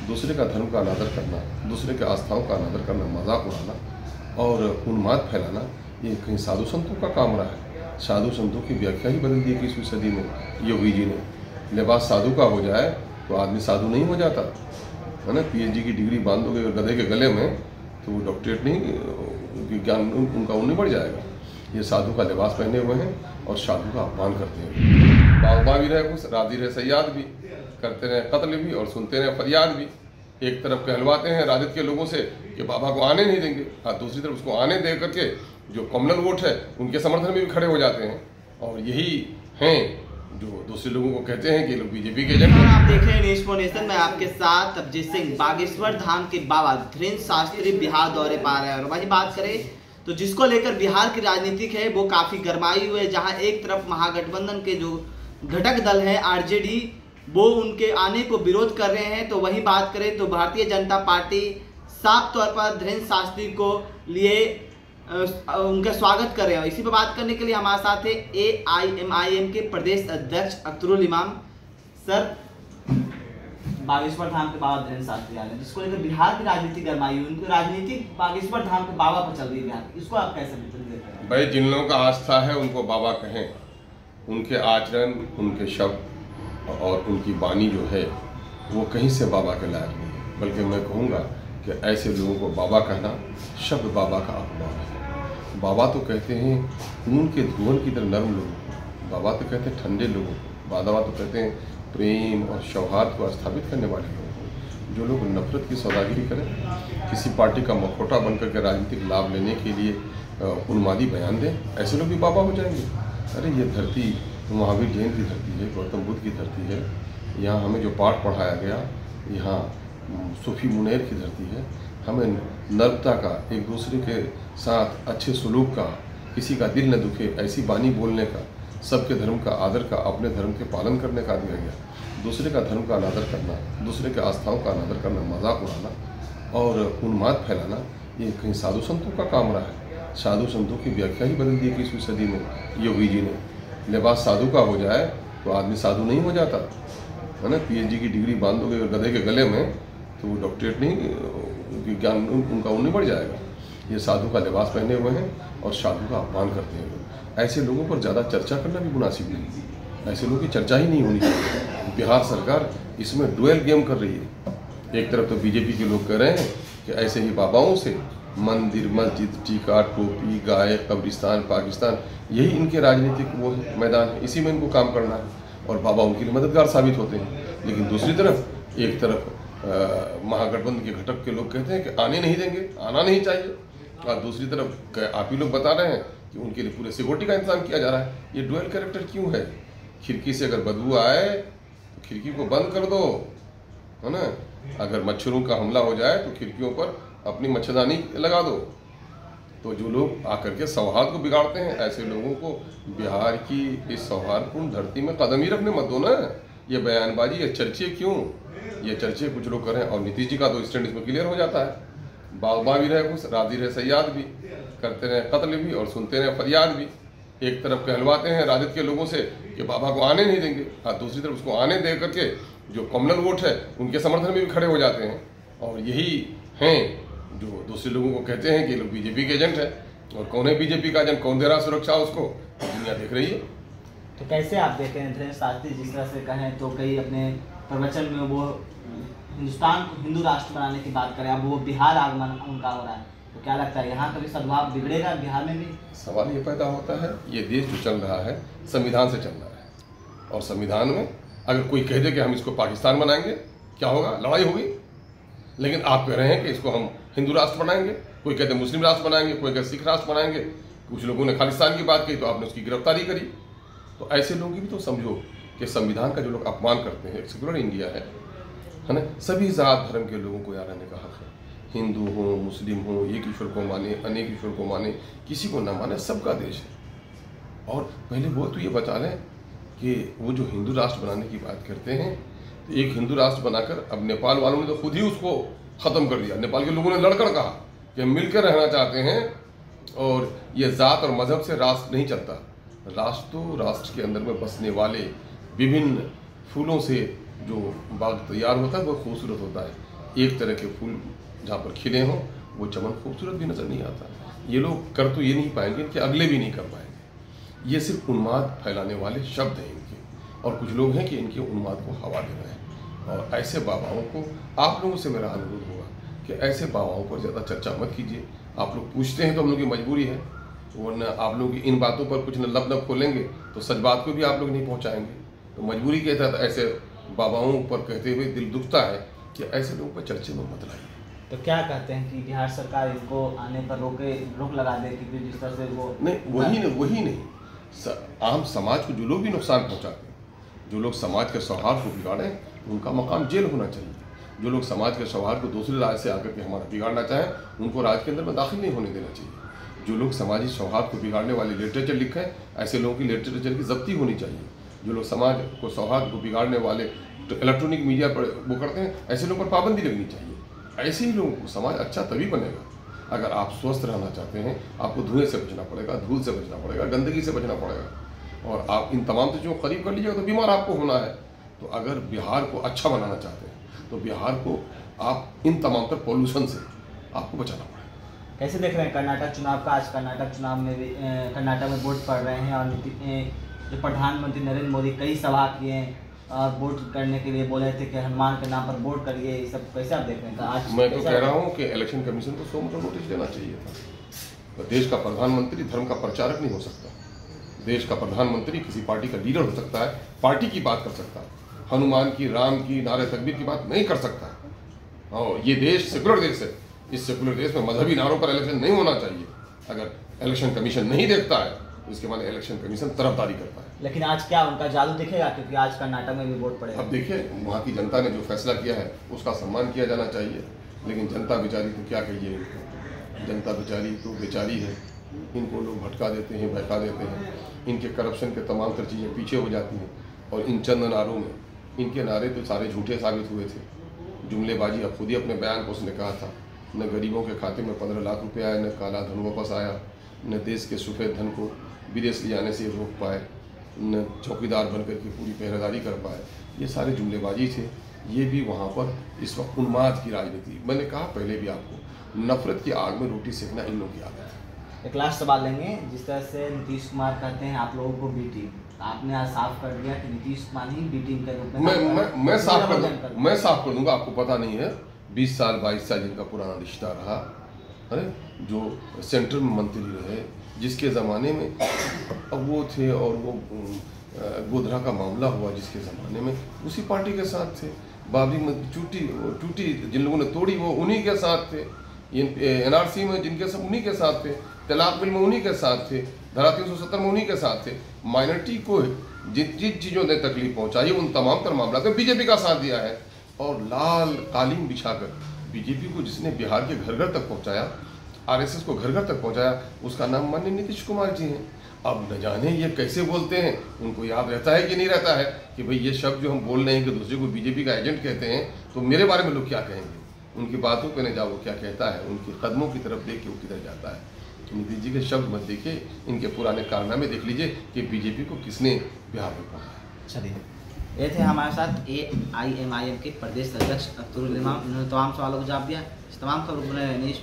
दूसरे का धर्म का अनादर करना, दूसरे के आस्थाओं का अनादर करना, मजाक उड़ाना और उन्माद फैलाना, ये कहीं साधु संतों का काम रहा है। साधु संतों की व्याख्या ही बदल दी 21वीं सदी में योगी जी ने। लिबास साधु का हो जाए तो आदमी साधु नहीं हो जाता, है ना। PhD की डिग्री बांध दोगे गधे के गले में तो वो डॉक्टरेट नहीं, ज्ञान उनका नहीं बढ़ जाएगा। ये साधु का लिबास पहने हुए हैं और साधु का अपमान करते हैं। बागबा भी रहे खुश, राजी रहे सयाद भी, करते रहे कत्ल भी और सुनते रहे फरियाद भी। एक तरफ कहलवाते हैं राजद के लोगों से कि बाबा को आने नहीं देंगे, और दूसरी तरफ उसको आने दे करके जो कॉमनल वोट है उनके समर्थन में भी खड़े हो जाते हैं। और यही हैं जो दूसरे लोगों को कहते हैं कि लोग बीजेपी के एजेंट हैं। आप देख रहे हैं न्यूज़ फॉर नेशन में आपके साथ अभिजीत सिंह। बागेश्वर धाम के बाबा धीरेन्द्र शास्त्री बिहार दौरे पा रहे हैं। और वही बात करें तो जिसको लेकर बिहार की राजनीतिक है वो काफी गरमाई हुई है, जहां एक तरफ महागठबंधन के जो घटक दल है RJD वो उनके आने को विरोध कर रहे हैं, तो वही बात करें तो भारतीय जनता पार्टी साफ तौर पर धीरेन्द्र शास्त्री को लिए उनका स्वागत कर रहे हैं। इसी पर बात करने के लिए हमारे साथ है AIMIM के प्रदेश अध्यक्ष अख्तरुल इमाम। सर, बागेश्वर धाम के बाबा धीरेन्द्र शास्त्री आ रहे हैं, जिसको लेकर बिहार की राजनीति गरमाई हुई, उनकी राजनीति बागेश्वर धाम के बाबा पर चल रही है बिहार, इसको आप कैसे देखते हैं? भाई, जिन लोगों का आस्था है उनको बाबा कहें, उनके आचरण, उनके शब्द और उनकी वाणी जो है वो कहीं से बाबा के लायक नहीं है। बल्कि मैं कहूँगा कि ऐसे लोगों को बाबा कहना शब्द बाबा का अपमान है। बाबा तो कहते हैं खून के धुआं की तरह नरम लोगों को, बाबा तो कहते हैं ठंडे लोगों को, बाबा तो कहते हैं प्रेम और सौहार्द को स्थापित करने वाले लोगों को। जो लोग नफरत की सौदागरी करें, किसी पार्टी का मखौटा बनकर के राजनीतिक लाभ लेने के लिए उन्मादी बयान दें, ऐसे लोग भी बाबा हो जाएंगे। अरे ये धरती महावीर जैन की धरती है, गौतम बुद्ध की धरती है। यहाँ हमें जो पाठ पढ़ाया गया, यहाँ सूफी मुनैर की धरती है। हमें नर्मता का, एक दूसरे के साथ अच्छे सलूक का, किसी का दिल न दुखे ऐसी बानी बोलने का, सबके धर्म का आदर का, अपने धर्म के पालन करने का दिया गया। दूसरे का धर्म का अनादर करना, दूसरे के आस्थाओं का अनादर करना, मजाक उड़ाना और उन्माद फैलाना, ये कहीं साधु संतों का काम रहा है। साधु संतों की व्याख्या ही बदल दी 21वीं सदी में योगी जी ने। लिबास साधु का हो जाए तो आदमी साधु नहीं हो जाता, है ना। PhD की डिग्री बांध दोगे गधे के गले में तो वो डॉक्टरेट नहीं, ज्ञान उनका नहीं बढ़ जाएगा। ये साधु का लिबास पहने हुए हैं और साधु का अपमान करते हैं। ऐसे लोगों पर ज़्यादा चर्चा करना भी मुनासिब नहीं, ऐसे लोगों की चर्चा ही नहीं होनी चाहिए। बिहार सरकार इसमें डुअल गेम कर रही है। एक तरफ तो BJP के लोग कह रहे हैं कि ऐसे ही बाबाओं से मंदिर, मस्जिद, टीका, टोपी, गाय, कब्रिस्तान, पाकिस्तान, यही इनके राजनीतिक वो मैदान है, इसी में इनको काम करना है और बाबा उनके लिए मददगार साबित होते हैं। लेकिन दूसरी तरफ, एक तरफ महागठबंधन के घटक के लोग कहते हैं कि आने नहीं देंगे, आना नहीं चाहिए, और दूसरी तरफ आप ही लोग बता रहे हैं कि उनके लिए पूरे सिक्योरिटी का इंतजाम किया जा रहा है। ये डुअल कैरेक्टर क्यों है? खिड़की से अगर बदबू आए तो खिड़की को बंद कर दो, है ना। अगर मच्छरों का हमला हो जाए तो खिड़कियों पर अपनी मच्छरदानी लगा दो। तो जो लोग आकर के सौहार्द को बिगाड़ते हैं, ऐसे लोगों को बिहार की इस सौहार्दपूर्ण धरती में कदम ही रखने मत दो ना। ये बयानबाजी, ये चर्चे क्यों? ये चर्चे कुछ लोग करें और नीतीश जी का तो स्टैंड इसमें क्लियर हो जाता है। बागबा भी रहे खुश, राजी रहे सयाद भी, करते रहे कत्ल भी और सुनते रहे फरियाद भी। एक तरफ कहलवाते हैं राजद के लोगों से कि बाबा को आने नहीं देंगे, और दूसरी तरफ उसको आने दे करके जो कॉमनल वोट है उनके समर्थन में भी खड़े हो जाते हैं। और यही हैं जो दूसरे लोगों को कहते हैं कि लोग बीजेपी के एजेंट हैं। और कौन है बीजेपी का एजेंट, कौन दे रहा सुरक्षा उसको, दुनिया देख रही है। तो कैसे आप देखें धीरेन्द्र शास्त्री, जिस तरह से कहें तो कई अपने प्रवचन में वो हिंदुस्तान को हिंदू राष्ट्र बनाने की बात करें, अब वो बिहार आगमन उनका हो रहा है, तो क्या लगता है यहाँ कभी सद्भाव बिगड़ेगा बिहार में भी? सवाल ये पैदा होता है, ये देश जो चल रहा है संविधान से चल रहा है, और संविधान में अगर कोई कह दे कि हम इसको पाकिस्तान बनाएंगे, क्या होगा? लड़ाई होगी। लेकिन आप कह रहे हैं कि इसको हम हिंदू राष्ट्र बनाएंगे, कोई कहते मुस्लिम राष्ट्र बनाएंगे, कोई कहते सिख राष्ट्र बनाएंगे, कुछ लोगों ने खालिस्तान की बात कही तो आपने उसकी गिरफ्तारी करी। तो ऐसे लोगों की भी तो समझो कि संविधान का जो लोग अपमान करते हैं, एक सेक्युलर इंडिया है ना। सभी जात धर्म के लोगों को यहाँ रहने का हक है, हिंदू हो, मुस्लिम हो, एक ईश्वर को माने, अनेक ईश्वर को माने, किसी को ना माने, सबका देश है। और पहले वो तो ये बता लें कि वो जो हिंदू राष्ट्र बनाने की बात करते हैं, तो एक हिंदू राष्ट्र बनाकर अब नेपाल वालों ने तो खुद ही उसको ख़त्म कर दिया। नेपाल के लोगों ने लड़कर कहा कि हम मिलकर रहना चाहते हैं और ये जात और मजहब से राष्ट्र नहीं चलता। राष्ट्र तो राष्ट्र के अंदर में बसने वाले विभिन्न फूलों से जो बाग तैयार होता है वो खूबसूरत होता है। एक तरह के फूल जहाँ पर खिले हों वो चमन खूबसूरत भी नज़र नहीं आता। ये लोग कर तो ये नहीं पाएंगे कि अगले भी नहीं कर पाएंगे। ये सिर्फ उन्माद फैलाने वाले शब्द हैं इनके, और कुछ लोग हैं कि इनके उन्माद को हवा दे रहे हैं। और ऐसे बाबाओं को आप लोगों से मेरा अनुरोध होगा कि ऐसे बाबाओं पर ज़्यादा चर्चा मत कीजिए। आप लोग पूछते हैं तो हम लोग की मजबूरी है, वरना आप लोग इन बातों पर कुछ न लब न खोलेंगे तो सच बात को भी आप लोग नहीं पहुँचाएंगे। तो मजबूरी के तहत ऐसे बाबाओं पर कहते हुए दिल दुखता है कि ऐसे लोगों पर चर्चे में मत लाइए। तो क्या कहते हैं कि बिहार सरकार इनको आने पर रोक लगा दे, क्योंकि जिस तरह से वो नहीं वही नहीं आम समाज को जो लोग भी नुकसान पहुंचाते हैं, जो लोग समाज के सौहार्द को बिगाड़ें, उनका मकाम जेल होना चाहिए। जो लोग समाज के सौहार्द को दूसरे राज्य से आकर के हमारा बिगाड़ना चाहें, उनको राज्य के अंदर में दाखिल नहीं होने देना चाहिए। जो लोग समाजी सौहार्द को बिगाड़ने वाले लिटरेचर लिखें, ऐसे लोगों की लिटरेचर की जब्ती होनी चाहिए। जो लोग समाज को सौहार्द को बिगाड़ने वाले तो इलेक्ट्रॉनिक मीडिया पर वो करते हैं, ऐसे लोगों पर पाबंदी लगनी चाहिए। ऐसे ही लोगों को समाज अच्छा तभी बनेगा। अगर आप स्वस्थ रहना चाहते हैं, आपको धुएं से बचना पड़ेगा, धूल से बचना पड़ेगा, गंदगी से बचना पड़ेगा, और आप इन तमाम चीज़ों को करीब कर लीजिएगा तो बीमार आपको होना है। तो अगर बिहार को अच्छा बनाना चाहते हैं तो बिहार को आप इन तमाम तर पॉल्यूशन से आपको बचाना पड़ेगा। कैसे देख रहे हैं कर्नाटक चुनाव का? आज कर्नाटक चुनाव में भी कर्नाटक में वोट पड़ रहे हैं, और जो प्रधानमंत्री नरेंद्र मोदी कई सभा किए हैं और वोट करने के लिए बोले थे कि हनुमान के नाम पर वोट करिए। ये सब कैसे आप देख रहे हैं? आज मैं तो कह रहा हूँ कि इलेक्शन कमीशन को 100 मीटर नोटिस देना चाहिए था। तो देश का प्रधानमंत्री धर्म का प्रचारक नहीं हो सकता। देश का प्रधानमंत्री किसी पार्टी का लीडर हो सकता है, पार्टी की बात कर सकता है, हनुमान की, राम की, नारे तकबीर की बात नहीं कर सकता। और ये देश सेकुलर देश है। इस सेकुलर देश में मजहबी नारों पर इलेक्शन नहीं होना चाहिए। अगर इलेक्शन कमीशन नहीं देखता है तो इसके बाद इलेक्शन कमीशन तरफदारी करता है। लेकिन आज क्या उनका जादू दिखेगा? क्योंकि आज कर्नाटक में भी वोट पड़ेगा। अब देखिए, वहाँ की जनता ने जो फैसला किया है उसका सम्मान किया जाना चाहिए। लेकिन जनता बेचारी तो क्या कहिए इनको, जनता बेचारी तो बेचारी है। इनको लोग भटका देते हैं, बहका देते हैं। इनके करप्शन के तमाम तर चीज़ें पीछे हो जाती हैं। और इन चंद नारों में इनके नारे तो सारे झूठे साबित हुए थे। जुमलेबाजी, अब खुद ही अपने बयान को उसने कहा था, न गरीबों के खाते में 15 लाख रुपये आए, न काला धन वापस आया, न देश के सफ़ेद धन को विदेश ले जाने से रोक पाए, न चौकीदार बनकर के पूरी पहरेदारी कर पाए। ये सारे जुमलेबाजी थे। ये भी वहाँ पर इस वक्त उन्माद की राजनीति। मैंने कहा पहले भी आपको, नफरत की आग में रोटी सेकना इन लोगों की आदत है। एक लास्ट सवाल लेंगे। जिस तरह से नीतीश कुमार कहते हैं आप लोगों को बी टीम, आपने आज साफ कर दिया कि नीतीश कुमार ही बी टीम के रूप में मैं साफ कर दूंगा। आपको पता नहीं है, 20 साल 22 साल जिनका पुराना रिश्ता रहा, अरे जो सेंट्रल में मंत्री रहे, जिसके ज़माने में अब वो थे, और वो गोधरा का मामला हुआ जिसके ज़माने में उसी पार्टी के साथ थे। बाबरी मस्जिद टूटी जिन लोगों ने तोड़ी वो उन्हीं के साथ थे। NRC में जिनके सब उन्हीं के साथ थे, तलाक बिल में उन्हीं के साथ थे, धारा 370 में उन्हीं के साथ थे। माइनॉरिटी को जिन जिन चीज़ों ने तकलीफ पहुंचाई उन तमाम तर मामला में बीजेपी का साथ दिया है। और लाल कालीन बिछाकर बीजेपी को जिसने बिहार के घर घर तक पहुंचाया, RSS को घर घर तक पहुंचाया, उसका नाम माननीय नीतीश कुमार जी हैं। अब न जाने ये कैसे बोलते हैं, उनको याद रहता है कि नहीं रहता है कि भाई ये शब्द जो हम बोल रहे हैं कि दूसरे को बीजेपी का एजेंट कहते हैं, तो मेरे बारे में लोग क्या कहेंगे। उनकी बातों पे न जाओ, वो क्या कहता है, उनके कदमों की तरफ देख के वो किधर जाता है। नीतीश जी के शब्द मत देखिए, इनके पुराने कारनामे देख लीजिए कि बीजेपी को किसने बिहार में पहुँचाया। चलिए, ये थे हमारे साथ AIMIM के प्रदेश अध्यक्ष अख्तरुल इमाम। उन्होंने तमाम सवालों को जवाब दिया। इस तमाम खबरों को न्यूज़